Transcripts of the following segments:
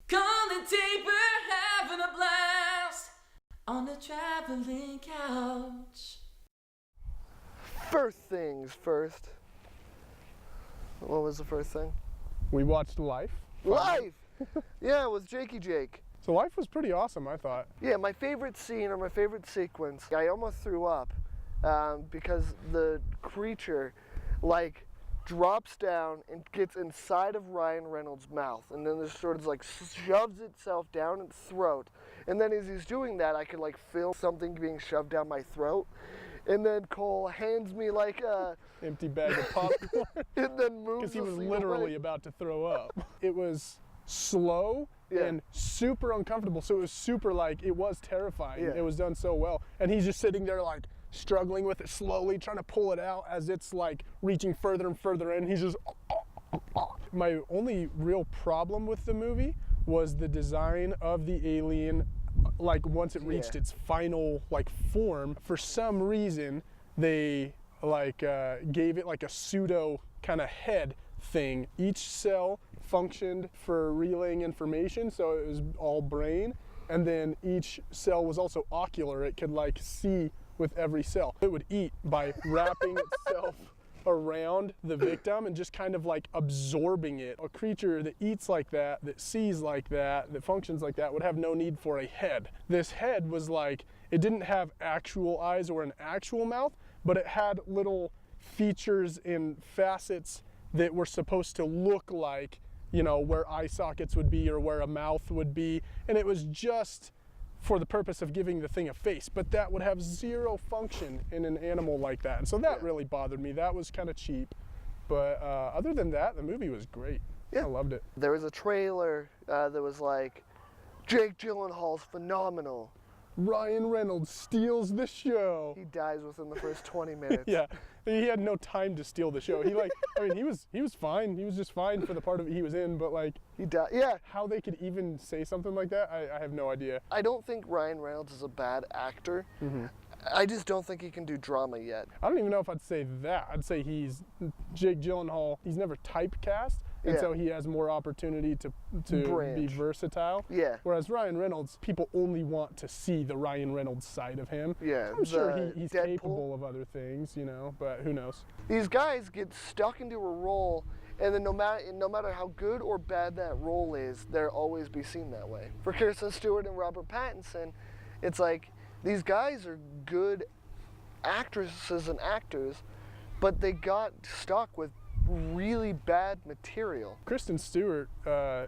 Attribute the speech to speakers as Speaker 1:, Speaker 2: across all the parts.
Speaker 1: Call the Tabor, having a blast on the traveling couch.
Speaker 2: First things first. What was the first thing?
Speaker 3: We watched Life.
Speaker 2: Life! Yeah, it was Jakey Jake.
Speaker 3: So Life was pretty awesome, I thought.
Speaker 2: Yeah, my favorite scene or my favorite sequence, I almost threw up because the creature, like, drops down and gets inside of Ryan Reynolds' mouth, and then just sort of like shoves itself down its throat. And then as he's doing that, I could like feel something being shoved down my throat. And then Cole hands me like a
Speaker 3: empty bag of popcorn.
Speaker 2: And then moves
Speaker 3: because he was
Speaker 2: the scene
Speaker 3: literally
Speaker 2: away.
Speaker 3: about to throw up. It was slow and super uncomfortable. So it was super like, it was terrifying.
Speaker 2: Yeah.
Speaker 3: It was done so well. And he's just sitting there like struggling with it slowly, trying to pull it out as it's like reaching further and further in. He's just, My only real problem with the movie was the design of the alien. Like once it reached its final like form, for some reason they like gave it like a pseudo kind of head thing. Each cell functioned for relaying information, so it was all brain, and then each cell was also ocular. It could like see with every cell. It would eat by wrapping itself around the victim and just kind of like absorbing it. A creature that eats like that sees like that functions like that would have no need for a head. This head was like, it didn't have actual eyes or an actual mouth, but it had little features and facets that were supposed to look like, you know, where eye sockets would be or where a mouth would be. And it was just for the purpose of giving the thing a face, but that would have zero function in an animal like that. And so that really bothered me. That was kind of cheap. But other than that, the movie was great. Yeah. I loved it.
Speaker 2: There was a trailer that was like, Jake Gyllenhaal's phenomenal.
Speaker 3: Ryan Reynolds steals the show.
Speaker 2: He dies within the first 20 minutes.
Speaker 3: Yeah, he had no time to steal the show. He like, I mean, he was fine. He was just fine for the part of it he was in, but like,
Speaker 2: he died. Yeah.
Speaker 3: How they could even say something like that, I have no idea.
Speaker 2: I don't think Ryan Reynolds is a bad actor. I just don't think he can do drama yet.
Speaker 3: I don't even know if I'd say that. I'd say he's Jake Gyllenhaal. He's never typecast, and so he has more opportunity to be versatile.
Speaker 2: Yeah.
Speaker 3: Whereas Ryan Reynolds, people only want to see the Ryan Reynolds side of him.
Speaker 2: Yeah.
Speaker 3: I'm sure he's capable of other things, you know, but who knows?
Speaker 2: These guys get stuck into a role, and then no matter how good or bad that role is, they'll always be seen that way. For Kristen Stewart and Robert Pattinson, it's like, these guys are good actresses and actors, but they got stuck with really bad material.
Speaker 3: Kristen Stewart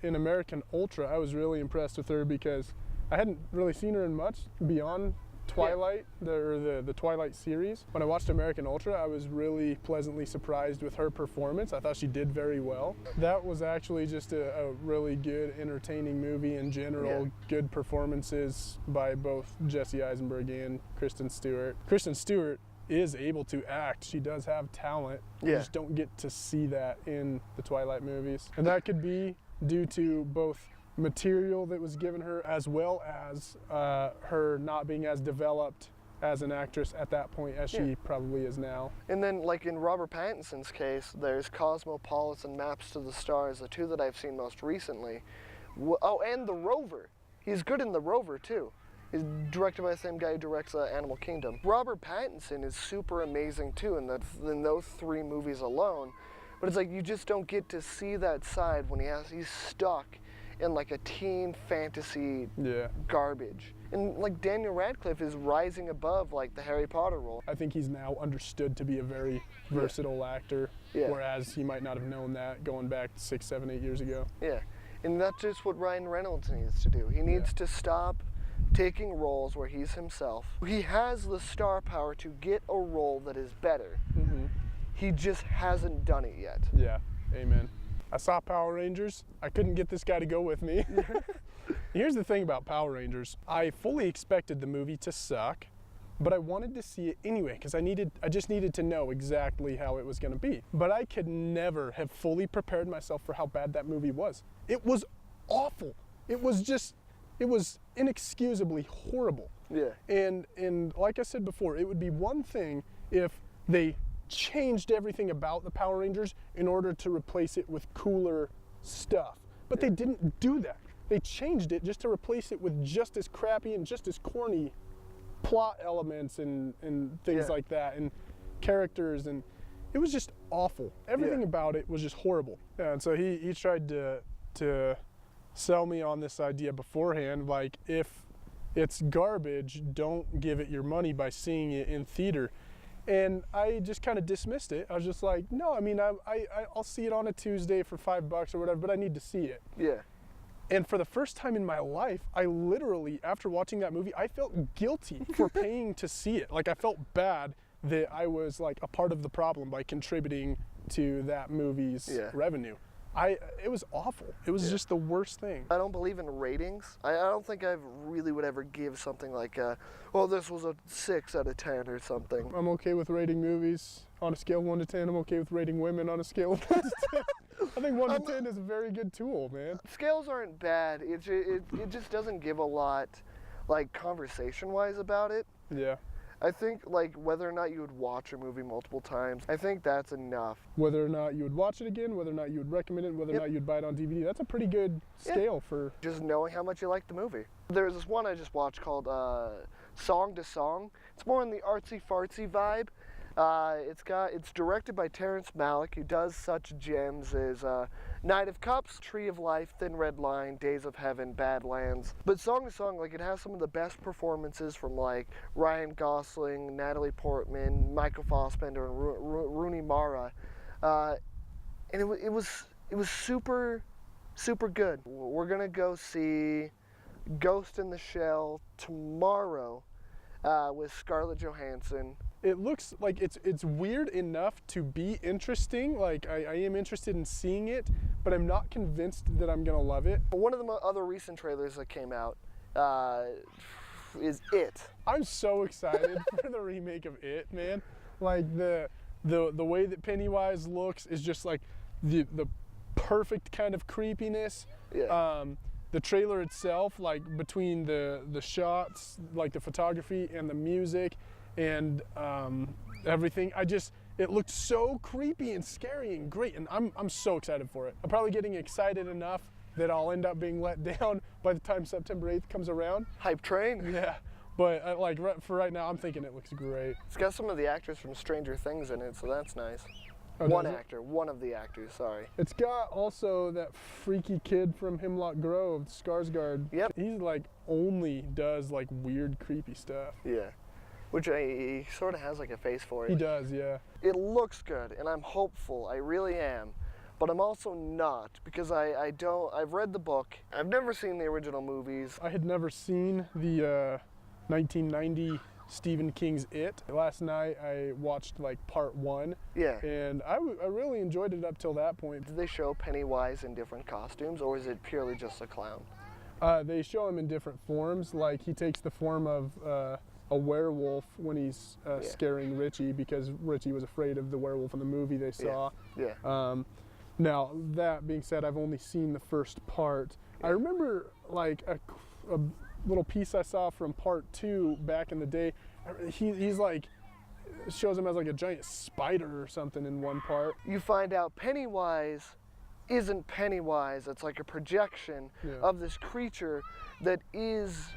Speaker 3: in American Ultra, I was really impressed with her because I hadn't really seen her in much beyond Twilight, the Twilight series. When I watched American Ultra, I was really pleasantly surprised with her performance. I thought she did very well. That was actually just a really good, entertaining movie in general. Good performances by both Jesse Eisenberg and Kristen Stewart. Kristen Stewart is able to act. She does have talent. You just don't get to see that in the Twilight movies. And that could be due to both material that was given her, as well as her not being as developed as an actress at that point as she probably is now.
Speaker 2: And then like in Robert Pattinson's case, there's Cosmopolis and Maps to the Stars, the two that I've seen most recently. Oh, and The Rover. He's good in The Rover too. He's directed by the same guy who directs Animal Kingdom. Robert Pattinson is super amazing too in those three movies alone. But it's like you just don't get to see that side when he's stuck in like a teen fantasy garbage. And like Daniel Radcliffe is rising above like the Harry Potter role.
Speaker 3: I think he's now understood to be a very versatile actor, whereas he might not have known that going back 6, 7, 8 years ago.
Speaker 2: Yeah, and that's just what Ryan Reynolds needs to do. He needs to stop taking roles where he's himself. He has the star power to get a role that is better. He just hasn't done it yet.
Speaker 3: Yeah, amen. I saw Power Rangers. I couldn't get this guy to go with me. Here's the thing about Power Rangers. I fully expected the movie to suck, but I wanted to see it anyway because I just needed to know exactly how it was going to be. But I could never have fully prepared myself for how bad that movie was. It was awful. It was inexcusably horrible.
Speaker 2: Yeah.
Speaker 3: And like I said before, it would be one thing if they changed everything about the Power Rangers in order to replace it with cooler stuff. But they didn't do that. they changed it just to replace it with just as crappy and just as corny plot elements and things like that, and characters, and it was just awful. Everything about it was just horrible. And so he tried to sell me on this idea beforehand, like, if it's garbage, don't give it your money by seeing it in theater. And I just kind of dismissed it. I was just like, no, I mean, I'll see it on a Tuesday for $5 or whatever, but I need to see it.
Speaker 2: Yeah.
Speaker 3: And for the first time in my life, I literally, after watching that movie, I felt guilty for paying to see it. Like, I felt bad that I was like a part of the problem by contributing to that movie's revenue. It was awful. It was just the worst thing.
Speaker 2: I don't believe in ratings. I don't think I really would ever give something like, well, this was a 6 out of 10 or something.
Speaker 3: I'm okay with rating movies on a scale of 1 to 10. I'm okay with rating women on a scale of 1 to 10. I think 1 to 10 is a very good tool, man.
Speaker 2: Scales aren't bad. It just doesn't give a lot, like, conversation-wise about it.
Speaker 3: Yeah.
Speaker 2: I think, like, whether or not you would watch a movie multiple times, I think that's enough.
Speaker 3: Whether or not you would watch it again, whether or not you would recommend it, whether or not you'd buy it on DVD, that's a pretty good scale for...
Speaker 2: Just knowing how much you like the movie. There's this one I just watched called Song to Song. It's more in the artsy-fartsy vibe. It's directed by Terrence Malick, who does such gems as Knight of Cups, Tree of Life, Thin Red Line, Days of Heaven, Badlands. But Song to Song, like, it has some of the best performances from, like, Ryan Gosling, Natalie Portman, Michael Fassbender, and Rooney Mara, and it was super good. We're gonna go see Ghost in the Shell tomorrow with Scarlett Johansson.
Speaker 3: It looks like it's weird enough to be interesting. Like, I am interested in seeing it, but I'm not convinced that I'm gonna love it.
Speaker 2: One of the other recent trailers that came out is It.
Speaker 3: I'm so excited for the remake of It, man. Like, the way that Pennywise looks is just like the perfect kind of creepiness.
Speaker 2: Yeah.
Speaker 3: The trailer itself, like, between the shots, like the photography and the music, and everything, it looked so creepy and scary and great, and I'm so excited for it. I'm probably getting excited enough that I'll end up being let down by the time September 8th comes around.
Speaker 2: Hype train.
Speaker 3: Yeah, but like, for right now, I'm thinking it looks great.
Speaker 2: It's got some of the actors from Stranger Things in it, so that's nice.
Speaker 3: Oh,
Speaker 2: one of the actors, sorry.
Speaker 3: It's got also that freaky kid from Hemlock Grove, Skarsgård.
Speaker 2: Yep.
Speaker 3: He's like only does like weird, creepy stuff.
Speaker 2: Yeah. Which he sort of has like a face for it.
Speaker 3: He does, yeah.
Speaker 2: It looks good, and I'm hopeful. I really am. But I'm also not, because I've read the book. I've never seen the original movies.
Speaker 3: I had never seen the 1990 Stephen King's It. Last night I watched like part 1.
Speaker 2: Yeah.
Speaker 3: And I really enjoyed it up till that point.
Speaker 2: Did they show Pennywise in different costumes, or is it purely just a clown?
Speaker 3: They show him in different forms. Like, he takes the form of a werewolf when he's scaring Richie, because Richie was afraid of the werewolf in the movie they saw.
Speaker 2: Yeah.
Speaker 3: Now, that being said, I've only seen the first part. I remember like a little piece I saw from part 2 back in the day. He's like, shows him as like a giant spider or something in one part.
Speaker 2: You find out Pennywise isn't Pennywise. It's like a projection of this creature that is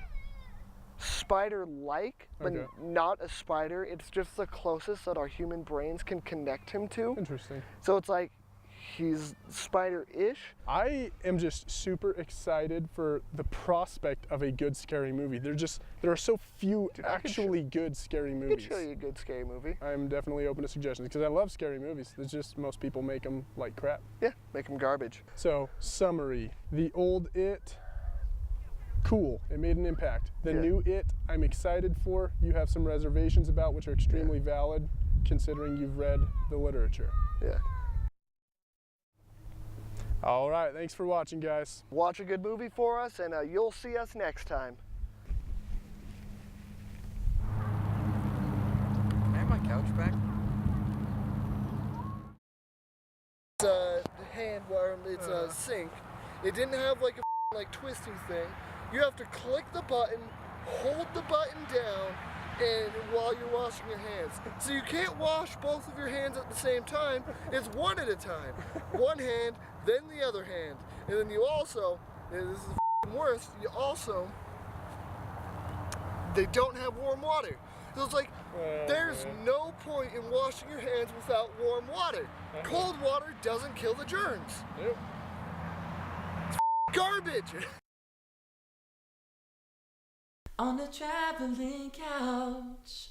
Speaker 2: spider-like, but not a spider. It's just the closest that our human brains can connect him to.
Speaker 3: Interesting.
Speaker 2: So it's like, he's spider-ish.
Speaker 3: I am just super excited for the prospect of a good scary movie. There are so few actually good scary movies.
Speaker 2: I could show you a good scary movie.
Speaker 3: I'm definitely open to suggestions, because I love scary movies. It's just most people make them like crap.
Speaker 2: Yeah, make them garbage.
Speaker 3: So, summary. The old It, cool. It made an impact. The new It, I'm excited for. You have some reservations about, which are extremely valid, considering you've read the literature.
Speaker 2: Yeah.
Speaker 3: All right, thanks for watching, guys.
Speaker 2: Watch a good movie for us, and you'll see us next time.
Speaker 1: Can I have my couch back?
Speaker 2: It's a hand wire, it's a sink. It didn't have like a like twisty thing. You have to click the button, hold the button down, and while you're washing your hands. So you can't wash both of your hands at the same time. It's one at a time. One hand, then the other hand. And then you also, this is worse, they don't have warm water. So it's like, there's no point in washing your hands without warm water. Cold water doesn't kill the germs.
Speaker 3: Yep.
Speaker 2: It's garbage.
Speaker 1: On a traveling couch.